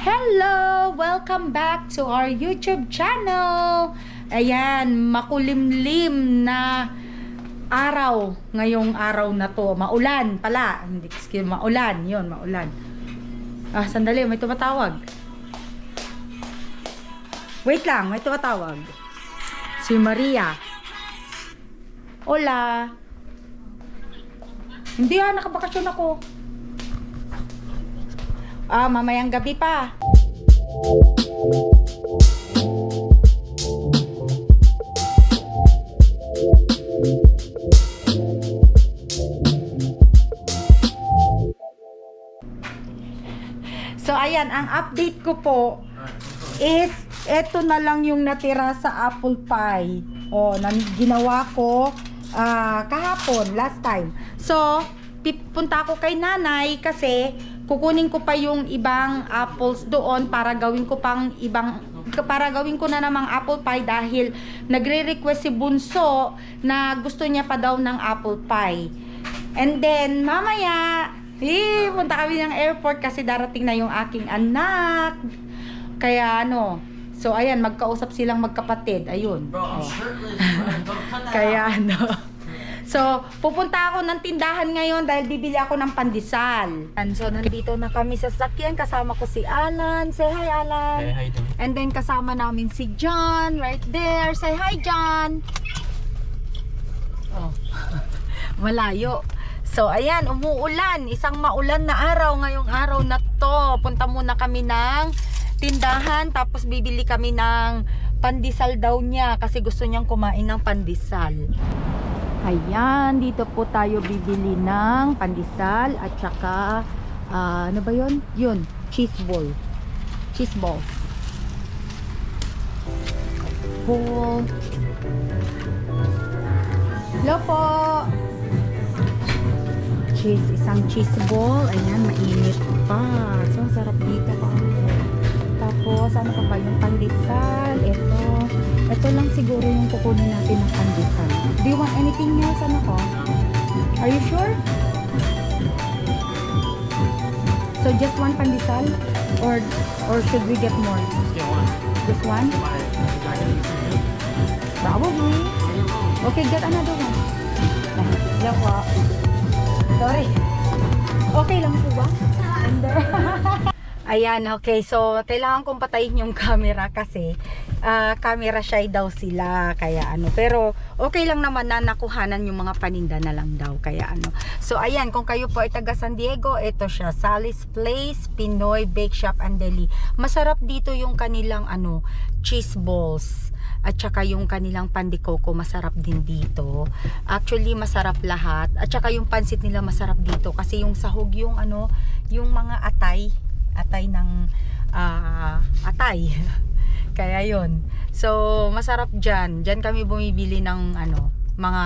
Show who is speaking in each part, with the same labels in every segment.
Speaker 1: Hello! Welcome back to our YouTube channel! Ayan, makulimlim na araw ngayong araw na to. Maulan pala. Hindi, excuse, maulan. Yun, maulan. Sandali, may tumatawag. Wait lang, may tumatawag. Si Maria. Hola! Hindi nakabakasyon ako. Mamayang gabi pa. So ayan, ang update ko po is eto na lang yung natira sa apple pie. Ginawa ko kahapon, last time. So, pipunta ako kay nanay kasi kukunin ko pa yung ibang apples doon para gawin ko na namang apple pie dahil nagre-request si Bunso na gusto niya pa daw ng apple pie. And then mamaya punta kami ng airport kasi darating na yung aking anak. Kaya so ayan, magkausap silang magkapatid. Ayun.
Speaker 2: Bro, I'm shirtless. Don't cut that
Speaker 1: Kaya
Speaker 2: out.
Speaker 1: So, pupunta ako ng tindahan ngayon dahil bibili ako ng pandesal. And so, nandito na kami sa sakyan. Kasama ko si Alan. Say hi, Alan.
Speaker 2: Hey, how you doing?
Speaker 1: And then, kasama namin si John right there. Say hi, John. Malayo. So, ayan, umuulan. Isang maulan na araw ngayong araw na to. Punta muna kami ng tindahan. Tapos, bibili kami ng pandesal daw niya kasi gusto niyang kumain ng pandesal. Ayan, dito po tayo bibili ng pandesal at saka ano ba yun? Yun, cheese ball. Cheese balls. Ball. Hello po. Isang cheese ball. Ayan, mainit pa. So, sarap dito pa. Tapos, ano pa ba yung pandesal? Ito lang siguro yung kukunin natin ng pandesal. Do you want anything else? Are you sure? So just one pandesal? Or should we get more?
Speaker 2: Just get one.
Speaker 1: Just one? Probably. Okay, get another one. Sorry. Okay lang po ba? Ayan, okay. So, kailangan kong patayin yung camera kasi camera shy daw sila. Kaya pero okay lang naman na nakuhanan yung mga paninda na lang daw. Kaya So, ayan, kung kayo po ay taga San Diego, ito siya. Sally's Place, Pinoy Bake Shop and Deli. Masarap dito yung kanilang cheese balls. At saka yung kanilang pandikoko, masarap din dito. Actually, masarap lahat. At saka yung pansit nila masarap dito. Kasi yung sahog, yung yung mga atay ng atay. Kaya yun. So, masarap dyan. Dyan kami bumibili ng mga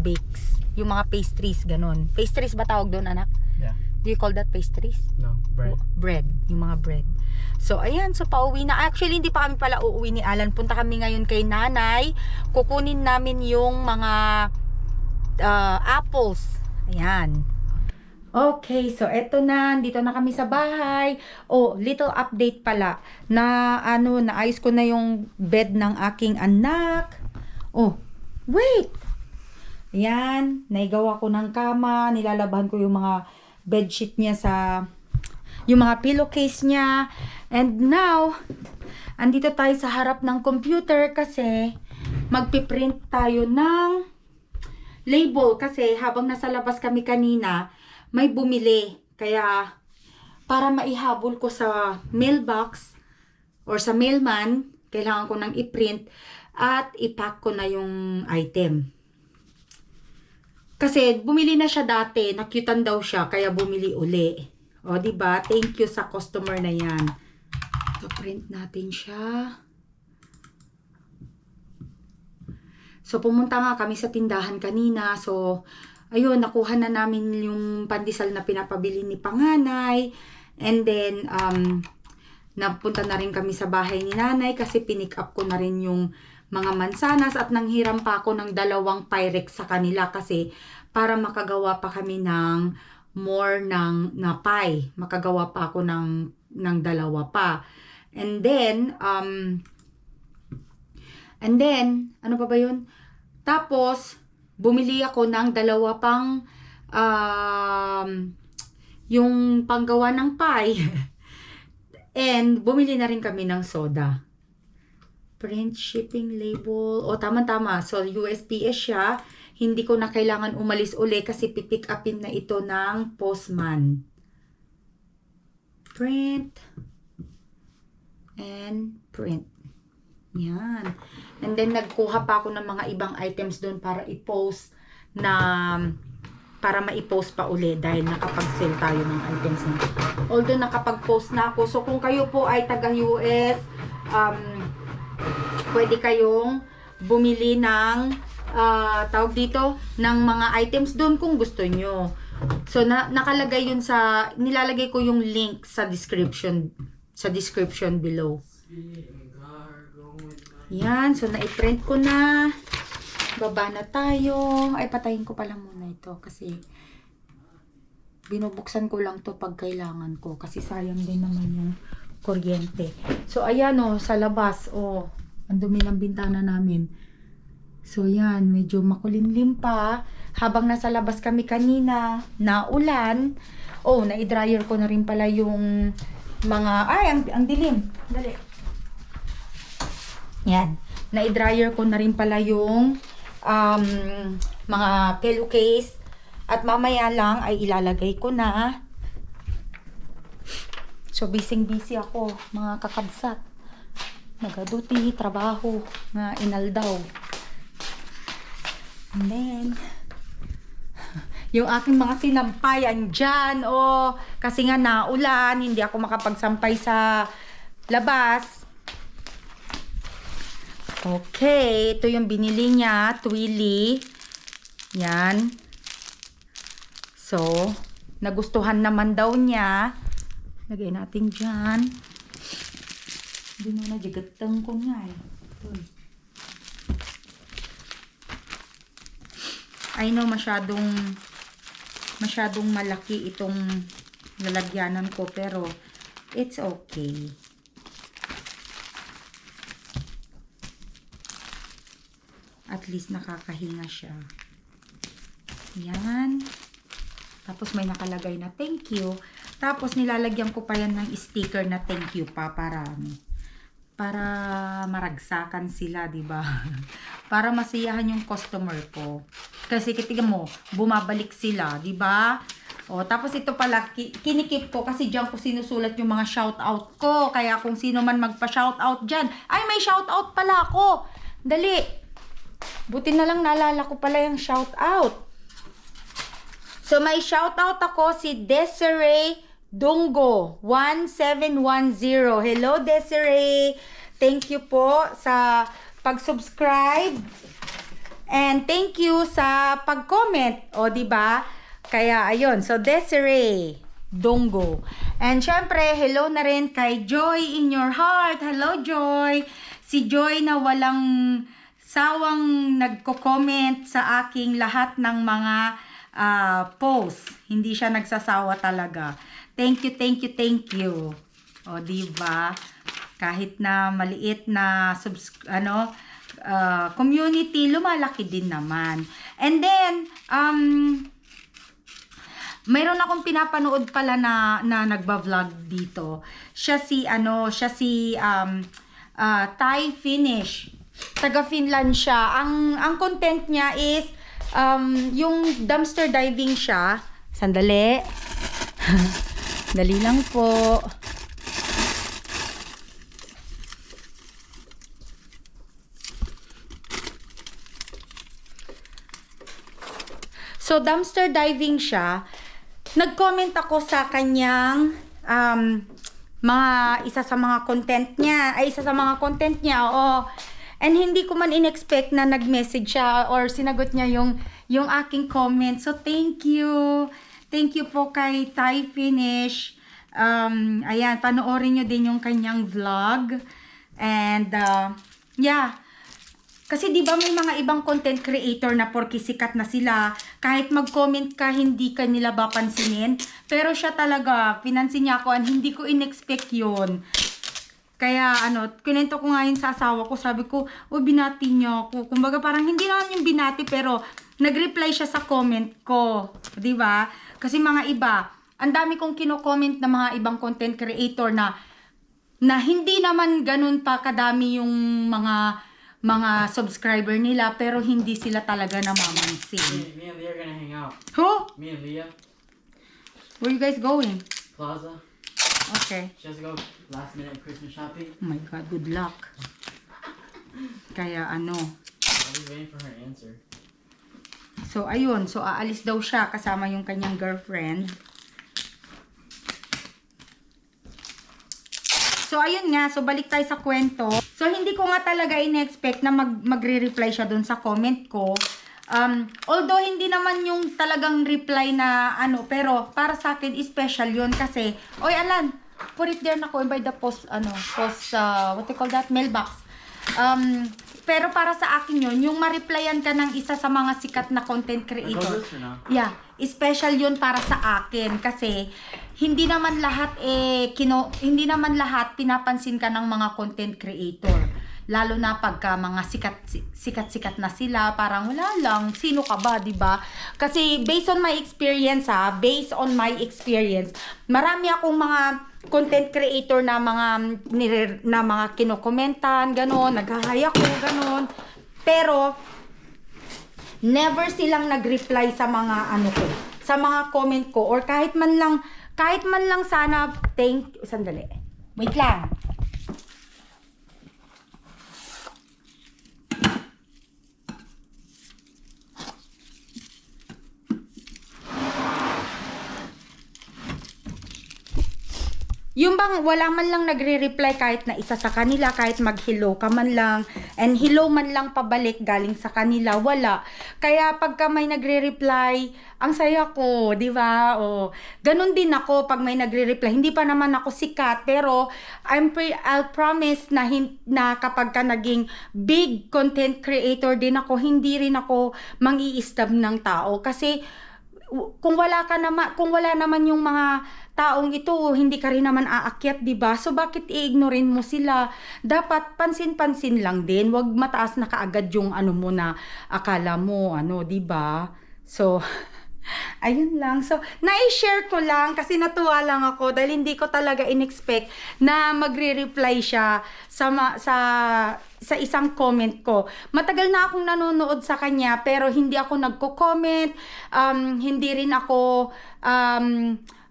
Speaker 1: bakes. Yung mga pastries, ganun. Pastries ba tawag doon, anak?
Speaker 2: Yeah.
Speaker 1: Do you call that pastries?
Speaker 2: No, bread.
Speaker 1: Bread. Yung mga bread. So, ayan. So, pauwi na. Actually, hindi pa kami pala uuwi ni Alan. Punta kami ngayon kay nanay. Kukunin namin yung mga apples. Ayan. Okay, so eto na, dito na kami sa bahay. Little update pala na naayos ko na yung bed ng aking anak. Wait. Ayan, naigawa ko ng kama, nilalabahan ko yung mga bedsheet niya yung mga pillowcase niya. And now, andito tayo sa harap ng computer kasi magpiprint tayo ng label kasi habang nasa labas kami kanina, may bumili. Kaya, para maihabol ko sa mailbox or sa mailman, kailangan ko nang i-print at i-pack ko na yung item. Kasi, bumili na siya dati. Nakyutan daw siya, kaya bumili uli. Diba? Thank you sa customer na yan. So, print natin siya. So, pumunta nga kami sa tindahan kanina. So, ayun, nakuha na namin yung pandesal na pinapabili ni panganay. And then, napunta na rin kami sa bahay ni nanay kasi pinick up ko na rin yung mga mansanas at nanghiram pa ako ng 2 Pyrex sa kanila kasi para makagawa pa kami ng more na pie. Makagawa pa ako ng dalawa pa. And then, ano pa ba yun? Tapos, bumili ako ng dalawa pang, yung panggawa ng pie. And, bumili na rin kami ng soda. Print, shipping, label. O, tama-tama. So, USPS siya. Hindi ko na kailangan umalis uli kasi pipick upin na ito ng postman. Print. And print. Yan. And then, nagkuha pa ako ng mga ibang items doon para i-post para ma-post pa uli dahil nakapag-sell tayo ng items na. Although nakapag-post na ako. So, kung kayo po ay taga-US, pwede kayong bumili ng tawag dito, ng mga items doon kung gusto nyo. So, nakalagay yun nilalagay ko yung link sa description below. Yan, so na-print ko na. Baba na tayo. Ay, patayin ko pala muna ito kasi binubuksan ko lang to pag kailangan ko kasi sayang din naman yung kuryente. So, ayan sa labas, ang dumi ng bintana namin. So, yan, medyo makulimlim pa. Habang nasa labas kami kanina, naulan. Na-dryer ko na rin pala yung mga, ang dilim. Dali. Yan. Na-dryer ko na rin pala yung mga pillowcase. At mamaya lang ay ilalagay ko na. So, busy ako, mga kakabsat. Nagaduti, trabaho, na inaldaw. And then, yung aking mga sinampayan dyan, kasi nga naulan, hindi ako makapagsampay sa labas. Okay, ito yung binili niya, Twilly. Yan. So, nagustuhan naman daw niya. Lagay natin dyan. Hindi mo na jagatang ko nga I know masyadong malaki itong lalagyanan ko pero it's okay. At least nakakahinga siya. Yan. Tapos may nakalagay na thank you. Tapos nilalagyan ko pa yan ng sticker na thank you pa para maragsakan sila, di ba? Para masiyahan yung customer ko. Kasi tingnan mo, bumabalik sila, di ba? Tapos ito pala, kinikip ko kasi diyan ko sinusulat yung mga shoutout ko. Kaya kung sino man magpa-shoutout diyan, ay may shoutout pala ako. Dali. Buti na lang naalala ko pala yung shoutout. So may shoutout ako si Desiree Dungo 1710. Hello Desiree. Thank you po sa pag-subscribe. And thank you sa pag-comment. Di ba? Kaya ayun. So Desiree Dungo. And syempre, hello na rin kay Joy in your heart. Hello Joy. Si Joy na walang sawang nagko-comment sa aking lahat ng mga post. Hindi siya nagsasawa talaga. Thank you, thank you, thank you. Diba? Kahit na maliit na community, lumalaki din naman. And then, mayroon akong pinapanood pala na nagba-vlog dito. Siya si Thai Finish. Taga Finland siya. Ang content niya is yung dumpster diving siya. Sandali. Dali lang po. So, dumpster diving siya. Nag-comment ako sa kanyang isa sa mga content niya. And hindi ko man in-expect na nag-message siya or sinagot niya yung aking comment. So, thank you. Thank you po kay Thai Finish. Ayan, panoorin nyo din yung kanyang vlog. And, yeah. Kasi di ba may mga ibang content creator na porke sikat na sila, kahit mag-comment ka, hindi ka nila papansinin. Pero siya talaga, pinansin niya ako, and hindi ko in-expect yun. Kaya kinento ko nga yun sa asawa ko, sabi ko, binati niya ako. Kumbaga parang hindi naman yung binati, pero nag-reply siya sa comment ko. 'Di ba? Kasi mga iba, ang dami kong kino-comment na mga ibang content creator na hindi naman ganun pa kadami yung mga subscriber nila, pero hindi sila talaga namamansin.
Speaker 2: Me and Leah are gonna hang out.
Speaker 1: Who?
Speaker 2: Me and Leah,
Speaker 1: Where you guys going?
Speaker 2: Plaza.
Speaker 1: Okay.
Speaker 2: She has to go last minute Christmas shopping.
Speaker 1: Oh my God, good luck. Kaya
Speaker 2: I was waiting for her answer.
Speaker 1: So ayun, so aalis daw siya kasama yung kanyang girlfriend. So ayun nga, so balik tayo sa kwento. So hindi ko nga talaga in-expect na magre-reply siya dun sa comment ko. Although hindi naman yung talagang reply na pero para sa akin special yun kasi, oy Alan, put it there na ko by the what you call that, mailbox. Pero para sa akin yun, yung ma-replyan ka ng isa sa mga sikat na content creator. Yeah, special yun para sa akin kasi hindi naman lahat pinapansin ka ng mga content creator. Lalo na pagka mga sikat na sila, parang wala lang, sino ka ba, 'di ba? Kasi based on my experience, marami akong mga content creator na mga kinokomentan, ganon, naghahay ako, ganon. Pero never silang nag-reply sa mga sa mga comment ko, or kahit man lang sana sandali. Wait lang. Yung bang wala man lang nagre-reply kahit na isa sa kanila, kahit mag-hello ka man lang, and hello man lang pabalik galing sa kanila, wala. Kaya pagka may nagre-reply, ang saya ko, di ba? Ganun din ako pag may nagre-reply. Hindi pa naman ako sikat, pero I'll promise na kapag ka naging big content creator din ako, hindi rin ako mang-i-stab ng tao. Kasi kung wala naman yung mga taong ito, hindi ka rin naman aakyat, 'di ba? So bakit i-ignorein mo sila? Dapat pansin-pansin lang din. Huwag mataas na kaagad yung mo na akala mo 'di ba? So ayun lang. So na-share ko lang kasi natuwa lang ako dahil hindi ko talaga in-expect na magre-reply siya sa isang comment ko. Matagal na akong nanonood sa kanya pero hindi ako nagko-comment, hindi rin ako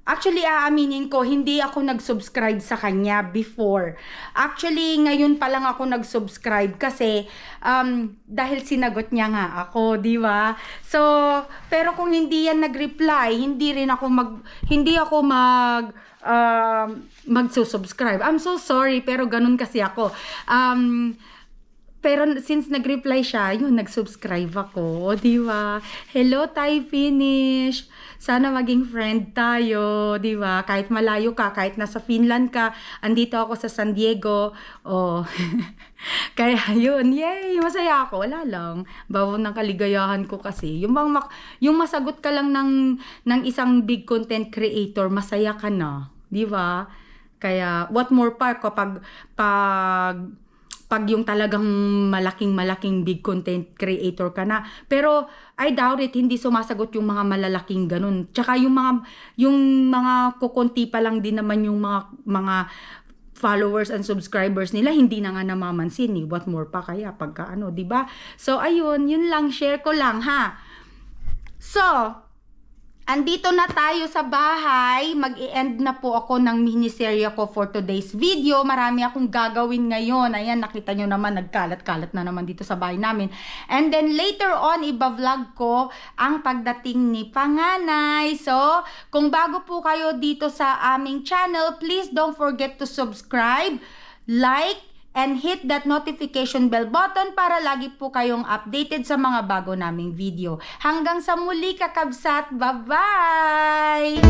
Speaker 1: actually, aaminin ko, hindi ako nag-subscribe sa kanya before. Actually, ngayon pa lang ako nag-subscribe kasi dahil sinagot niya nga ako, di ba? So, pero kung hindi yan nag-reply, hindi ako mag-subscribe. I'm so sorry, pero ganun kasi ako. Pero since nag-reply siya, nag-subscribe ako, di ba? Hello, Thai Finish! Sana maging friend tayo, di ba? Kahit malayo ka, kahit nasa Finland ka, andito ako sa San Diego. Kaya yun, yay! Masaya ako, wala lang. Bawo ng kaligayahan ko kasi. Yung masagot ka lang ng isang big content creator, masaya ka na, di ba? Kaya, what more pa kapag yung talagang malaking big content creator ka na. Pero I doubt it, hindi sumasagot yung mga malalaking ganun. Tsaka yung mga kukunti pa lang din naman yung mga followers and subscribers nila, hindi na nga namamansin eh. What more pa kaya pagka di ba? So ayun, yun lang, share ko lang ha. So, andito na tayo sa bahay. Mag-i-end na po ako ng miniserye ko for today's video. Marami akong gagawin ngayon. Ayan, nakita nyo naman, nagkalat-kalat na naman dito sa bahay namin. And then later on, iba-vlog ko ang pagdating ni Panganay. So, kung bago po kayo dito sa aming channel, please don't forget to subscribe, like, and hit that notification bell button para lagi po kayong updated sa mga bago naming video. Hanggang sa muli, kakabsat! Bye-bye!